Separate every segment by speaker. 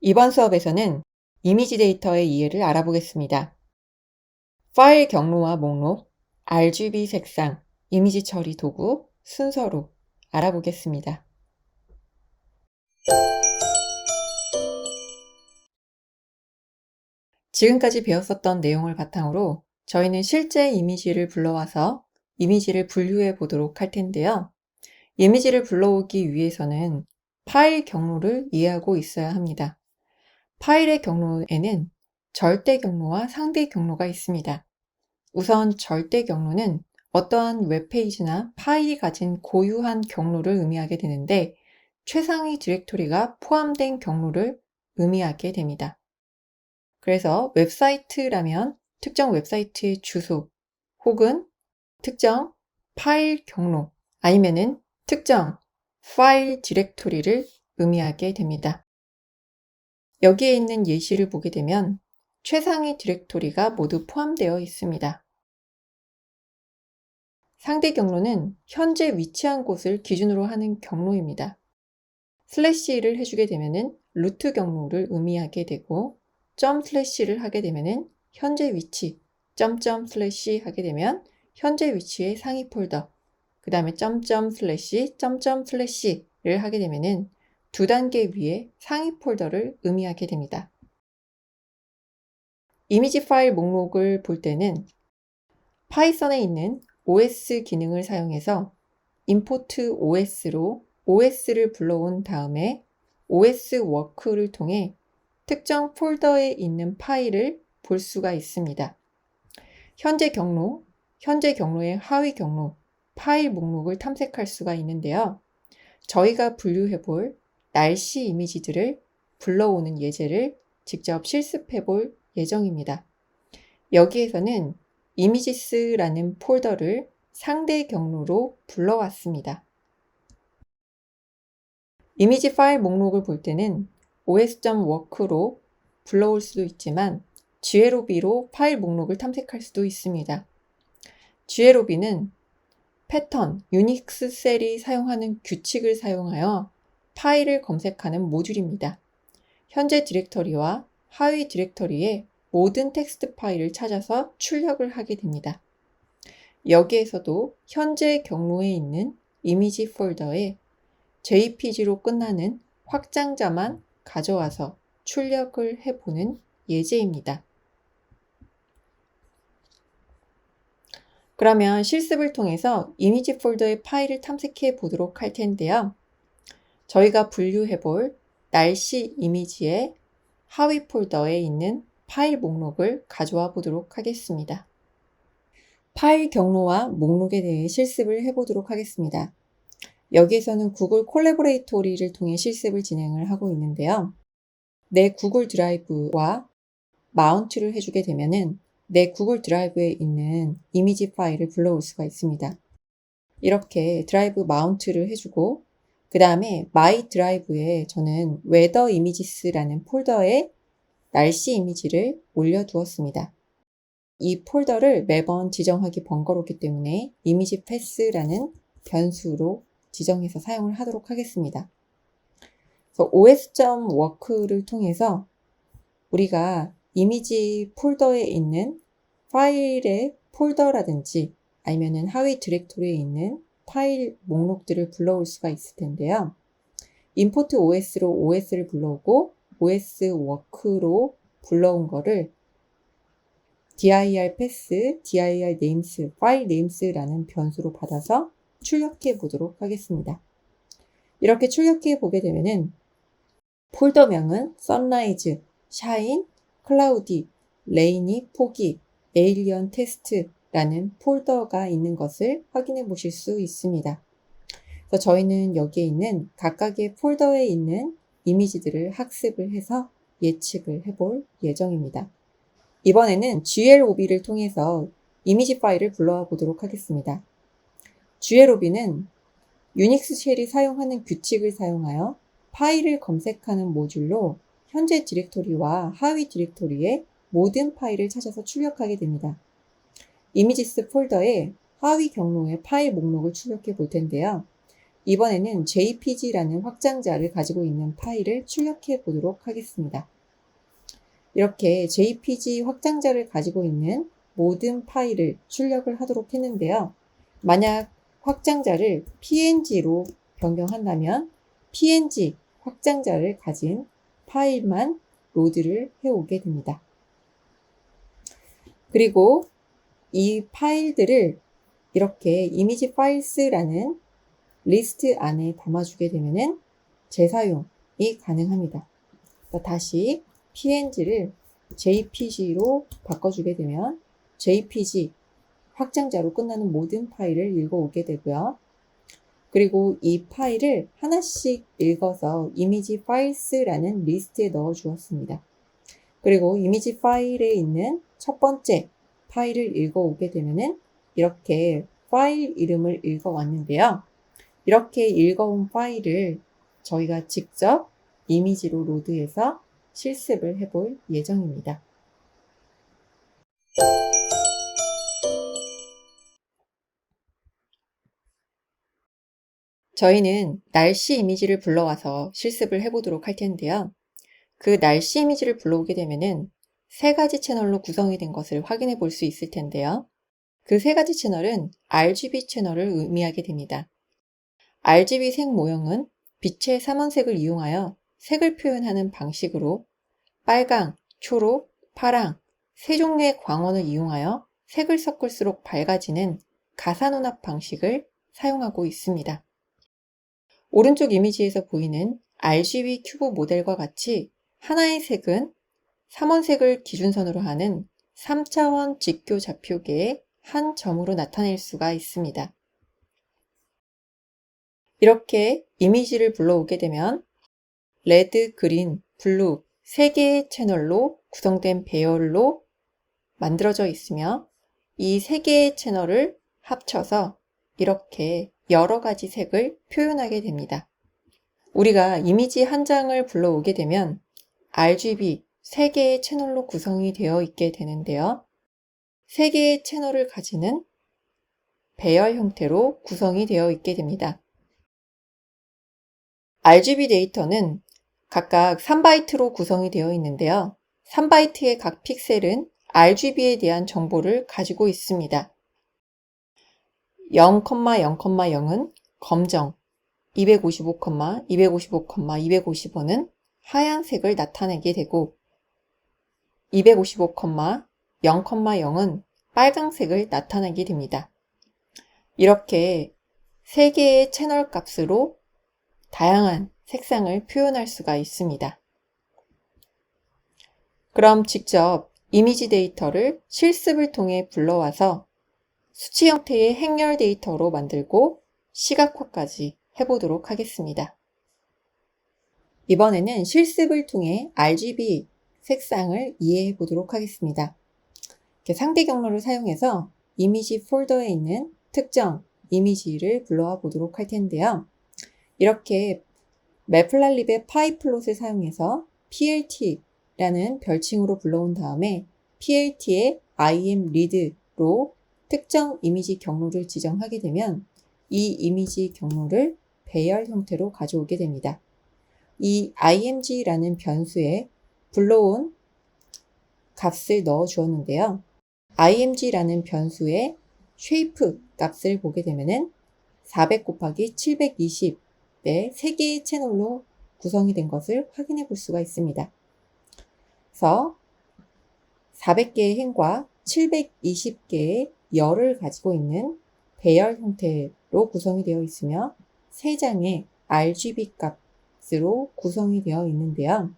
Speaker 1: 이번 수업에서는 이미지 데이터의 이해를 알아보겠습니다. 파일 경로와 목록, RGB 색상, 이미지 처리 도구, 순서로 알아보겠습니다. 지금까지 배웠었던 내용을 바탕으로 저희는 실제 이미지를 불러와서 이미지를 분류해 보도록 할 텐데요. 이미지를 불러오기 위해서는 파일 경로를 이해하고 있어야 합니다. 파일의 경로에는 절대 경로와 상대 경로가 있습니다. 우선 절대 경로는 어떠한 웹페이지나 파일이 가진 고유한 경로를 의미하게 되는데 최상위 디렉토리가 포함된 경로를 의미하게 됩니다. 그래서 웹사이트라면 특정 웹사이트의 주소 혹은 특정 파일 경로 아니면은 특정 파일 디렉토리를 의미하게 됩니다. 여기에 있는 예시를 보게 되면 최상위 디렉토리가 모두 포함되어 있습니다. 상대 경로는 현재 위치한 곳을 기준으로 하는 경로입니다. 슬래시를 해주게 되면은 루트 경로를 의미하게 되고 점 슬래시를 하게 되면은 현재 위치, 점점 슬래시 하게 되면 현재 위치의 상위 폴더, 그 다음에 점점 슬래시, 점점 슬래시를 하게 되면은 두 단계 위에 상위 폴더를 의미하게 됩니다. 이미지 파일 목록을 볼 때는 파이썬에 있는 OS 기능을 사용해서 import OS로 OS를 불러온 다음에 OS 워크를 통해 특정 폴더에 있는 파일을 볼 수가 있습니다. 현재 경로의 하위 경로, 파일 목록을 탐색할 수가 있는데요. 저희가 분류해 볼 날씨 이미지들을 불러오는 예제를 직접 실습해 볼 예정입니다. 여기에서는 이미지스라는 폴더를 상대 경로로 불러왔습니다. 이미지 파일 목록을 볼 때는 os.work로 불러올 수도 있지만 glob로 파일 목록을 탐색할 수도 있습니다. glob는 패턴, 유닉스 셀이 사용하는 규칙을 사용하여 파일을 검색하는 모듈입니다. 현재 디렉터리와 하위 디렉터리에 모든 텍스트 파일을 찾아서 출력을 하게 됩니다. 여기에서도 현재 경로에 있는 이미지 폴더에 JPG로 끝나는 확장자만 가져와서 출력을 해보는 예제입니다. 그러면 실습을 통해서 이미지 폴더의 파일을 탐색해 보도록 할 텐데요. 저희가 분류해 볼 날씨 이미지의 하위 폴더에 있는 파일 목록을 가져와 보도록 하겠습니다. 파일 경로와 목록에 대해 실습을 해보도록 하겠습니다. 여기에서는 구글 콜라보레이토리를 통해 실습을 진행을 하고 있는데요. 내 구글 드라이브와 마운트를 해주게 되면은 내 구글 드라이브에 있는 이미지 파일을 불러올 수가 있습니다. 이렇게 드라이브 마운트를 해주고 그 다음에 마이 드라이브에 저는 웨더 이미지스라는 폴더에 날씨 이미지를 올려두었습니다. 이 폴더를 매번 지정하기 번거롭기 때문에 이미지 패스라는 변수로 지정해서 사용을 하도록 하겠습니다. os.work를 통해서 우리가 이미지 폴더에 있는 파일의 폴더라든지 아니면은 하위 디렉토리에 있는 파일 목록들을 불러올 수가 있을 텐데요. import os로 os를 불러오고 os work로 불러온 거를 dir path, dir names, file names라는 변수로 받아서 출력해 보도록 하겠습니다. 이렇게 출력해 보게 되면은 폴더명은 sunrise, shine, cloudy, rainy, foggy, alien test라는 폴더가 있는 것을 확인해 보실 수 있습니다. 그래서 저희는 여기에 있는 각각의 폴더에 있는 이미지들을 학습을 해서 예측을 해볼 예정입니다. 이번에는 glob를 통해서 이미지 파일을 불러와 보도록 하겠습니다. glob는 유닉스 쉘이 사용하는 규칙을 사용하여 파일을 검색하는 모듈로 현재 디렉토리와 하위 디렉토리의 모든 파일을 찾아서 출력하게 됩니다. 이미지스 폴더의 하위 경로의 파일 목록을 출력해 볼 텐데요. 이번에는 JPG라는 확장자를 가지고 있는 파일을 출력해 보도록 하겠습니다. 이렇게 JPG 확장자를 가지고 있는 모든 파일을 출력을 하도록 했는데요. 만약 확장자를 PNG로 변경한다면 PNG 확장자를 가진 파일만 로드를 해오게 됩니다. 그리고 이 파일들을 이렇게 이미지 파일스라는 리스트 안에 담아주게 되면은 재사용이 가능합니다. 다시 PNG를 JPG로 바꿔주게 되면 JPG 확장자로 끝나는 모든 파일을 읽어오게 되고요. 그리고 이 파일을 하나씩 읽어서 이미지 파일스라는 리스트에 넣어 주었습니다. 그리고 이미지 파일에 있는 첫 번째 파일을 읽어오게 되면은 이렇게 파일 이름을 읽어왔는데요. 이렇게 읽어온 파일을 저희가 직접 이미지로 로드해서 실습을 해볼 예정입니다. 저희는 날씨 이미지를 불러와서 실습을 해보도록 할 텐데요. 그 날씨 이미지를 불러오게 되면은 세 가지 채널로 구성이 된 것을 확인해 볼 수 있을 텐데요. 그 세 가지 채널은 RGB 채널을 의미하게 됩니다. RGB 색 모형은 빛의 삼원색을 이용하여 색을 표현하는 방식으로 빨강, 초록, 파랑 세 종류의 광원을 이용하여 색을 섞을수록 밝아지는 가사논합 방식을 사용하고 있습니다. 오른쪽 이미지에서 보이는 RGB 큐브 모델과 같이 하나의 색은 3원색을 기준선으로 하는 3차원 직교 좌표계의 한 점으로 나타낼 수가 있습니다. 이렇게 이미지를 불러오게 되면 레드, 그린, 블루 3개의 채널로 구성된 배열로 만들어져 있으며 이 3개의 채널을 합쳐서 이렇게 여러 가지 색을 표현하게 됩니다. 우리가 이미지 한 장을 불러오게 되면 RGB 3개의 채널로 구성이 되어 있게 되는데요. 3개의 채널을 가지는 배열 형태로 구성이 되어 있게 됩니다. RGB 데이터는 각각 3바이트로 구성이 되어 있는데요. 3바이트의 각 픽셀은 RGB에 대한 정보를 가지고 있습니다. 0,0,0은 검정, 255, 255, 255는 하얀색을 나타내게 되고 255, 0,0은 빨강색을 나타내게 됩니다. 이렇게 3개의 채널 값으로 다양한 색상을 표현할 수가 있습니다. 그럼 직접 이미지 데이터를 실습을 통해 불러와서 수치 형태의 행렬 데이터로 만들고 시각화까지 해보도록 하겠습니다. 이번에는 실습을 통해 RGB 색상을 이해해 보도록 하겠습니다. 상대 경로를 사용해서 이미지 폴더에 있는 특정 이미지를 불러와 보도록 할 텐데요. 이렇게 매플랄립의 파이플롯을 사용해서 PLT라는 별칭으로 불러온 다음에 PLT의 IMRead로 특정 이미지 경로를 지정하게 되면 이 이미지 경로를 배열 형태로 가져오게 됩니다. 이 img라는 변수에 불러온 값을 넣어 주었는데요. img라는 변수의 shape 값을 보게 되면은 400 곱하기 720의 3개의 채널로 구성이 된 것을 확인해 볼 수가 있습니다. 그래서 400개의 행과 720개의 열을 가지고 있는 배열 형태로 구성이 되어 있으며 3장의 RGB 값으로 구성이 되어 있는데요.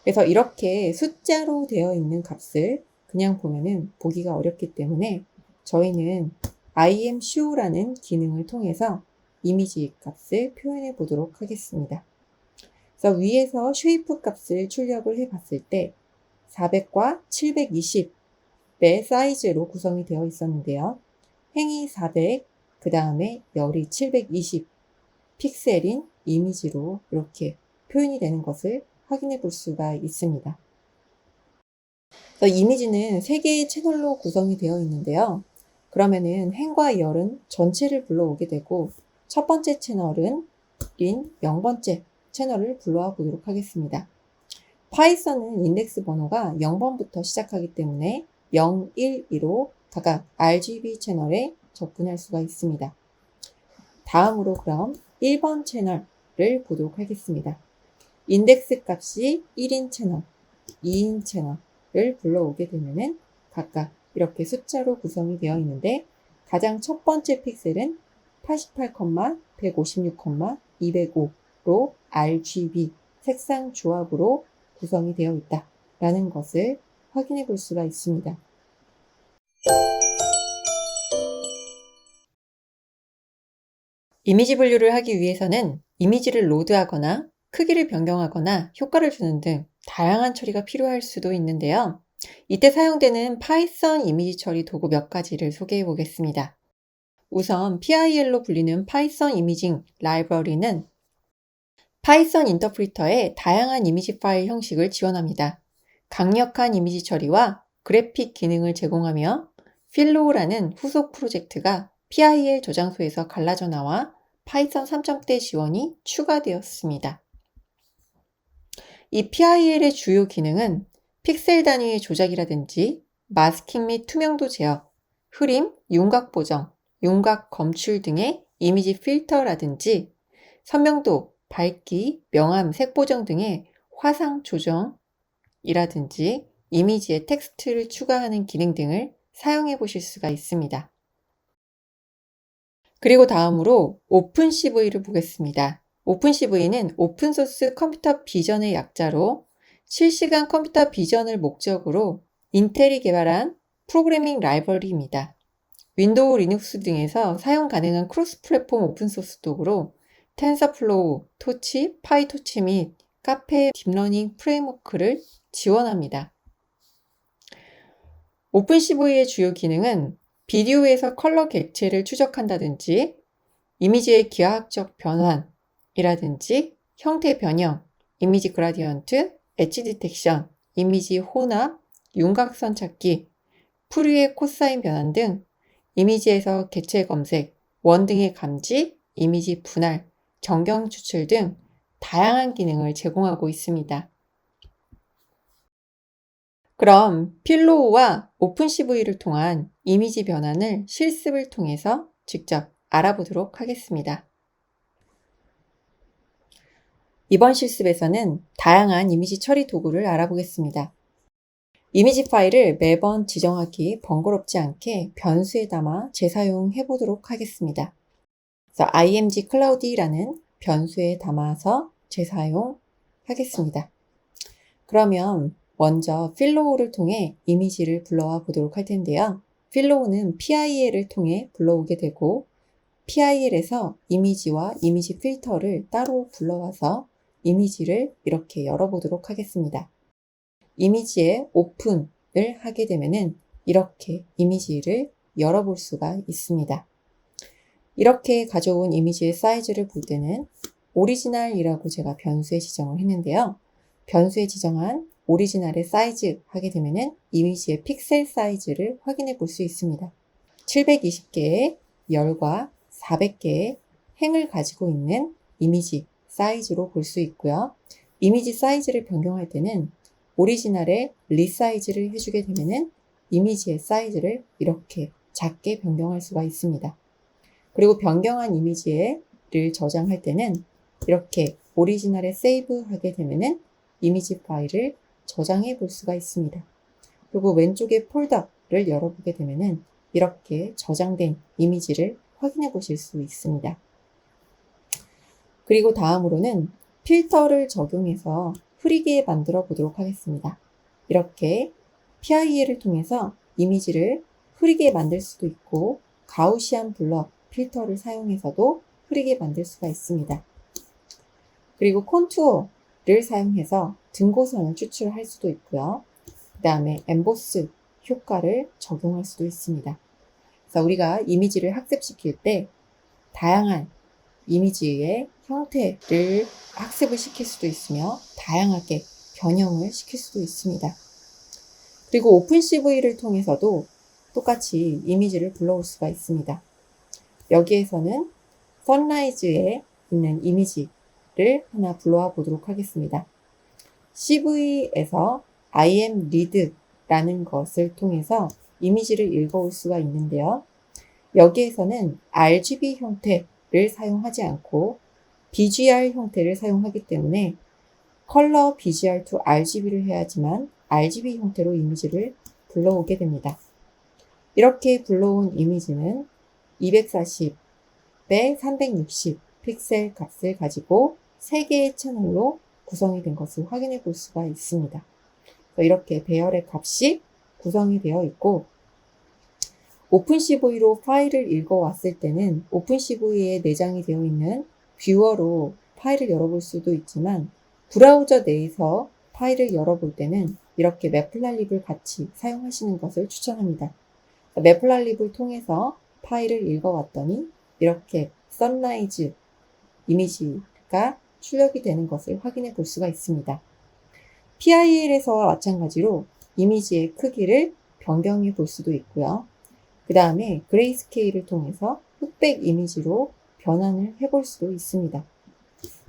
Speaker 1: 그래서 이렇게 숫자로 되어 있는 값을 그냥 보면은 보기가 어렵기 때문에 저희는 imshow라는 기능을 통해서 이미지 값을 표현해 보도록 하겠습니다. 그래서 위에서 쉐이프 값을 출력을 해 봤을 때 400과 720의 사이즈로 구성이 되어 있었는데요. 행이 400, 그 다음에 열이 720 픽셀인 이미지로 이렇게 표현이 되는 것을 확인해 볼 수가 있습니다. 이미지는 3개의 채널로 구성이 되어 있는데요. 그러면은 행과 열은 전체를 불러오게 되고 첫 번째 채널인 0번째 채널을 불러와 보도록 하겠습니다. 파이썬은 인덱스 번호가 0번부터 시작하기 때문에 0, 1, 2로 각각 RGB 채널에 접근할 수가 있습니다. 다음으로 그럼 1번 채널을 보도록 하겠습니다. 인덱스 값이 1인 채널, 2인 채널을 불러오게 되면은 각각 이렇게 숫자로 구성이 되어 있는데 가장 첫 번째 픽셀은 88, 156, 205로 RGB 색상 조합으로 구성이 되어 있다라는 것을 확인해 볼 수가 있습니다. 이미지 분류를 하기 위해서는 이미지를 로드하거나 크기를 변경하거나 효과를 주는 등 다양한 처리가 필요할 수도 있는데요. 이때 사용되는 파이썬 이미지 처리 도구 몇 가지를 소개해 보겠습니다. 우선 PIL로 불리는 파이썬 이미징 라이브러리는 파이썬 인터프리터의 다양한 이미지 파일 형식을 지원합니다. 강력한 이미지 처리와 그래픽 기능을 제공하며 필로우라는 후속 프로젝트가 PIL 저장소에서 갈라져 나와 파이썬 3.0 지원이 추가되었습니다. 이 PIL의 주요 기능은 픽셀 단위의 조작이라든지 마스킹 및 투명도 제어, 흐림, 윤곽 보정, 윤곽 검출 등의 이미지 필터라든지 선명도, 밝기, 명암, 색 보정 등의 화상 조정이라든지 이미지에 텍스트를 추가하는 기능 등을 사용해 보실 수가 있습니다. 그리고 다음으로 오픈CV를 보겠습니다. 오픈CV는 오픈소스 컴퓨터 비전의 약자로 실시간 컴퓨터 비전을 목적으로 인텔이 개발한 프로그래밍 라이브러리입니다. 윈도우, 리눅스 등에서 사용 가능한 크로스 플랫폼 오픈소스 도구로 텐서플로우, 토치, 파이토치 및 카페 딥러닝 프레임워크를 지원합니다. 오픈CV의 주요 기능은 비디오에서 컬러 객체를 추적한다든지 이미지의 기하학적 변환이라든지 형태 변형, 이미지 그라디언트, 엣지 디텍션, 이미지 혼합, 윤곽선 찾기, 프류의 코사인 변환 등 이미지에서 객체 검색, 원 등의 감지, 이미지 분할, 정경 추출 등 다양한 기능을 제공하고 있습니다. 그럼 필로우와 오픈CV를 통한 이미지 변환을 실습을 통해서 직접 알아보도록 하겠습니다. 이번 실습에서는 다양한 이미지 처리 도구를 알아보겠습니다. 이미지 파일을 매번 지정하기 번거롭지 않게 변수에 담아 재사용해 보도록 하겠습니다. 그래서 img cloudy라는 변수에 담아서 재사용하겠습니다. 그러면 먼저 필로우를 통해 이미지를 불러와 보도록 할 텐데요. 필로우는 PIL을 통해 불러오게 되고 PIL에서 이미지와 이미지 필터를 따로 불러와서 이미지를 이렇게 열어보도록 하겠습니다. 이미지에 오픈을 하게 되면은 이렇게 이미지를 열어볼 수가 있습니다. 이렇게 가져온 이미지의 사이즈를 볼 때는 오리지널이라고 제가 변수에 지정을 했는데요. 변수에 지정한 오리지널의 사이즈 하게 되면은 이미지의 픽셀 사이즈를 확인해 볼 수 있습니다. 720개의 열과 400개의 행을 가지고 있는 이미지 사이즈로 볼 수 있고요. 이미지 사이즈를 변경할 때는 오리지널의 리사이즈를 해주게 되면은 이미지의 사이즈를 이렇게 작게 변경할 수가 있습니다. 그리고 변경한 이미지를 저장할 때는 이렇게 오리지널에 세이브 하게 되면은 이미지 파일을 저장해 볼 수가 있습니다. 그리고 왼쪽에 폴더를 열어보게 되면은 이렇게 저장된 이미지를 확인해 보실 수 있습니다. 그리고 다음으로는 필터를 적용해서 흐리게 만들어 보도록 하겠습니다. 이렇게 PIL을 통해서 이미지를 흐리게 만들 수도 있고 가우시안 블러 필터를 사용해서도 흐리게 만들 수가 있습니다. 그리고 콘투어를 사용해서 등고선을 추출할 수도 있고요. 그 다음에 엠보스 효과를 적용할 수도 있습니다. 그래서 우리가 이미지를 학습시킬 때 다양한 이미지의 형태를 학습을 시킬 수도 있으며 다양하게 변형을 시킬 수도 있습니다. 그리고 오픈CV를 통해서도 똑같이 이미지를 불러올 수가 있습니다. 여기에서는 선라이즈에 있는 이미지를 하나 불러와 보도록 하겠습니다. CV에서 I am read라는 것을 통해서 이미지를 읽어올 수가 있는데요. 여기에서는 RGB 형태를 사용하지 않고 BGR 형태를 사용하기 때문에 컬러 BGR to RGB를 해야지만 RGB 형태로 이미지를 불러오게 됩니다. 이렇게 불러온 이미지는 240배 360 픽셀 값을 가지고 3개의 채널로 구성이 된 것을 확인해 볼 수가 있습니다. 이렇게 배열의 값이 구성이 되어 있고 오픈CV로 파일을 읽어왔을 때는 오픈CV에 내장이 되어 있는 뷰어로 파일을 열어볼 수도 있지만 브라우저 내에서 파일을 열어볼 때는 이렇게 매플랄립을 같이 사용하시는 것을 추천합니다. 매플랄립을 통해서 파일을 읽어왔더니 이렇게 선라이즈 이미지가 출력이 되는 것을 확인해 볼 수가 있습니다. PIL에서와 마찬가지로 이미지의 크기를 변경해 볼 수도 있고요. 그 다음에 그레이스케일을 통해서 흑백 이미지로 변환을 해볼 수도 있습니다.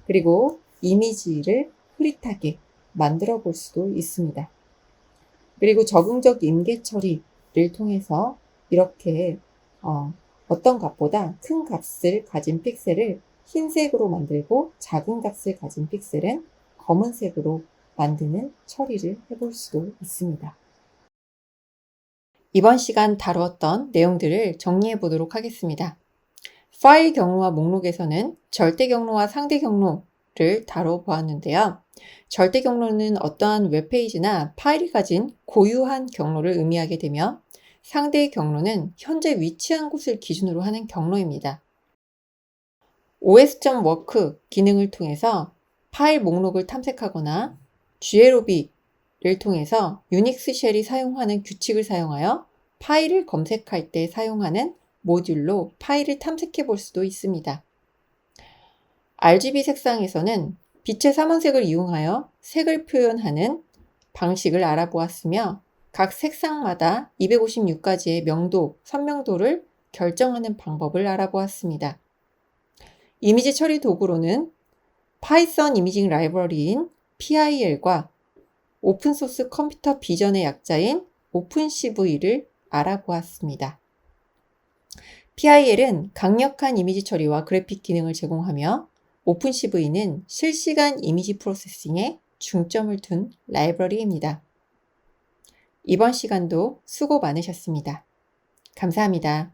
Speaker 1: 그리고 이미지를 흐릿하게 만들어 볼 수도 있습니다. 그리고 적응적 임계 처리를 통해서 이렇게 어떤 값보다 큰 값을 가진 픽셀을 흰색으로 만들고 작은 값을 가진 픽셀은 검은색으로 만드는 처리를 해볼 수도 있습니다. 이번 시간 다루었던 내용들을 정리해 보도록 하겠습니다. 파일 경로와 목록에서는 절대 경로와 상대 경로를 다뤄보았는데요. 절대 경로는 어떠한 웹페이지나 파일이 가진 고유한 경로를 의미하게 되며 상대 경로는 현재 위치한 곳을 기준으로 하는 경로입니다. os.work 기능을 통해서 파일 목록을 탐색하거나 glob를 통해서 유닉스 쉘이 사용하는 규칙을 사용하여 파일을 검색할 때 사용하는 모듈로 파일을 탐색해 볼 수도 있습니다. RGB 색상에서는 빛의 삼원색을 이용하여 색을 표현하는 방식을 알아보았으며 각 색상마다 256가지의 명도, 선명도를 결정하는 방법을 알아보았습니다. 이미지 처리 도구로는 파이썬 이미징 라이브러리인 PIL과 오픈소스 컴퓨터 비전의 약자인 오픈CV를 알아보았습니다. PIL은 강력한 이미지 처리와 그래픽 기능을 제공하며 오픈CV는 실시간 이미지 프로세싱에 중점을 둔 라이브러리입니다. 이번 시간도 수고 많으셨습니다. 감사합니다.